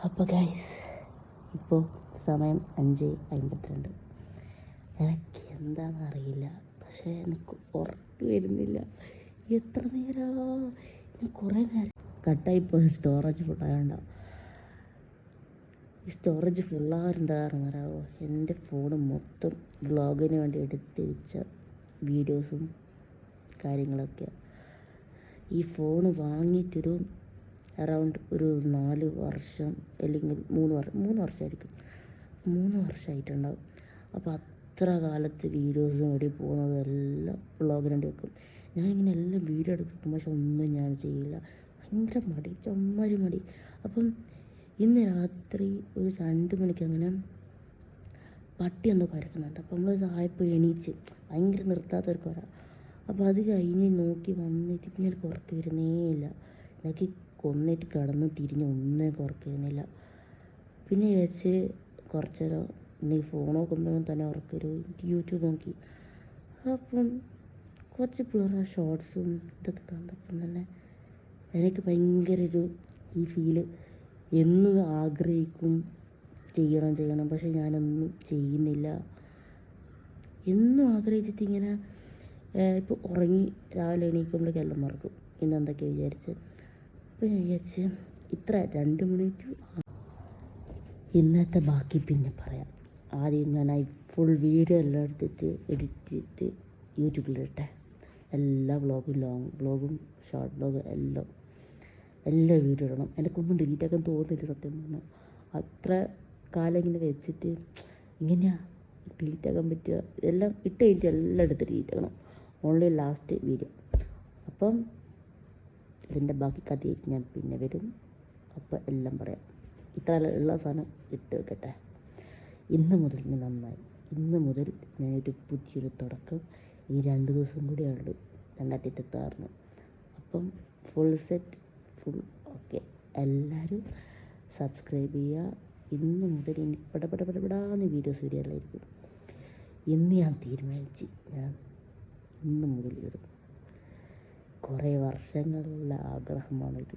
അപ്പോൾ ഗൈസ്, ഇപ്പോൾ സമയം 5:52. എനിക്ക് എന്താണെന്ന് അറിയില്ല, പക്ഷേ എനിക്ക് ഉറക്കം വരുന്നില്ല. എത്ര നേരമാണ് ഞാൻ കുറേ നേരം കട്ടായിപ്പോൾ സ്റ്റോറേജ് ഫുള്ളായോണ്ടാവും. ഈ സ്റ്റോറേജ് ഫുള്ളാകാരെന്താ അറിയാമോ, എൻ്റെ ഫോണ് മൊത്തം വ്ളോഗിന് വേണ്ടി എടുത്ത് വെച്ച വീഡിയോസും കാര്യങ്ങളൊക്കെ. ഈ ഫോണ് വാങ്ങിയിട്ടൊരു അറൗണ്ട് ഒരു 4 വർഷം അല്ലെങ്കിൽ 3 വർഷമായിരിക്കും. 3 വർഷമായിട്ടുണ്ടാവും. അപ്പോൾ അത്ര കാലത്ത് വീഡിയോസും എവിടെ പോകുന്നതെല്ലാം വ്ളോഗിന് വേണ്ടി വെക്കും. ഞാനിങ്ങനെ എല്ലാം വീഡിയോ എടുത്ത് വെക്കും, പക്ഷെ ഒന്നും ഞാൻ ചെയ്യില്ല. ഭയങ്കര മടി, ചുമ്മാരി മടി. അപ്പം ഇന്ന് രാത്രി ഒരു 2 മണിക്ക് അങ്ങനെ പട്ടി എന്തോ കുരക്കുന്നുണ്ട്. അപ്പോൾ നമ്മൾ ആയപ്പോൾ എണീച്ച്, ഭയങ്കര നിർത്താത്തൊരു കുര. അപ്പോൾ അത് കഴിഞ്ഞ് നോക്കി വന്നിട്ട് പിന്നെ എനിക്ക് ഉറക്കം വരുന്നേ ഇല്ല. എനിക്ക് കൊന്നിട്ട് കിടന്ന് തിരിഞ്ഞ് ഒന്നും ഉറക്കുന്നില്ല. പിന്നെ വെച്ച് കുറച്ച് നേരം നീ ഫോൺ നോക്കുമ്പോഴും തന്നെ ഉറക്കം വരും. യൂട്യൂബ് നോക്കി, അപ്പം കുറച്ച് പിള്ളേരുടെ ഷോർട്സും ഇതൊക്കെ കണ്ടപ്പം തന്നെ എനിക്ക് ഭയങ്കര ഈ ഫീല് എന്നും ആഗ്രഹിക്കും ചെയ്യണം, പക്ഷെ ഞാനൊന്നും ചെയ്യുന്നില്ല. എന്നും ആഗ്രഹിച്ചിട്ട് ഇങ്ങനെ ഇപ്പോൾ ഉറങ്ങി രാവിലെ എണീക്കുമ്പോഴേക്കും എല്ലാം മറക്കും ഇന്ന് എന്തൊക്കെയാണ് വിചാരിച്ച്. അപ്പോൾ ഞാൻ വിചാരിച്ച് ഇത്ര 2 മിനിറ്റ് ഇന്നത്തെ ബാക്കി പിന്നെ പറയാം. ആദ്യം ഞാൻ ഫുൾ വീഡിയോ എല്ലാം എടുത്തിട്ട് എഡിറ്റ് ചെയ്തിട്ട് യൂട്യൂബിലിട്ടെ. എല്ലാ വ്ളോഗും, ലോങ് വ്ളോഗും ഷോർട്ട് വ്ളോഗും എല്ലാ വീഡിയോ ഇടണം. എനിക്കൊന്നും ഡിലീറ്റ് ആക്കാൻ തോന്നുന്നില്ല സത്യം പറഞ്ഞാൽ. അത്ര കാലം ഇങ്ങനെ വെച്ചിട്ട് ഇങ്ങനെയാണ് ഡിലീറ്റ് ആക്കാൻ പറ്റുക. എല്ലാം ഇട്ട് കഴിഞ്ഞിട്ട് എല്ലാം എടുത്ത് ഡിലീറ്റ് ആക്കണം. Only last video. അപ്പം ഇതിൻ്റെ ബാക്കി കഥയായിട്ട് ഞാൻ പിന്നെ വരും. അപ്പോൾ എല്ലാം പറയാം. ഇത്ര ഉള്ള സാധനം ഇട്ട് വെക്കട്ടെ. ഇന്ന് മുതൽ ഇനി നന്നായി. ഇന്ന് മുതൽ ഞാനൊരു പുതിയൊരു തുടക്കം. ഈ 2 ദിവസം കൂടിയുള്ളൂ 2026. അപ്പം ഫുൾ സെറ്റ്, ഫുൾ ഓക്കെ. എല്ലാവരും സബ്സ്ക്രൈബ് ചെയ്യുക. ഇന്ന് മുതൽ ഇനി പടപടാന്ന് വീഡിയോസ് വരികയായിരിക്കും. ഇന്ന് ഞാൻ തീരുമാനിച്ച് ഞാൻ ഇന്ന് മുതൽ ഇടും. കുറേ വർഷങ്ങളുള്ള ആഗ്രഹമാണിത്.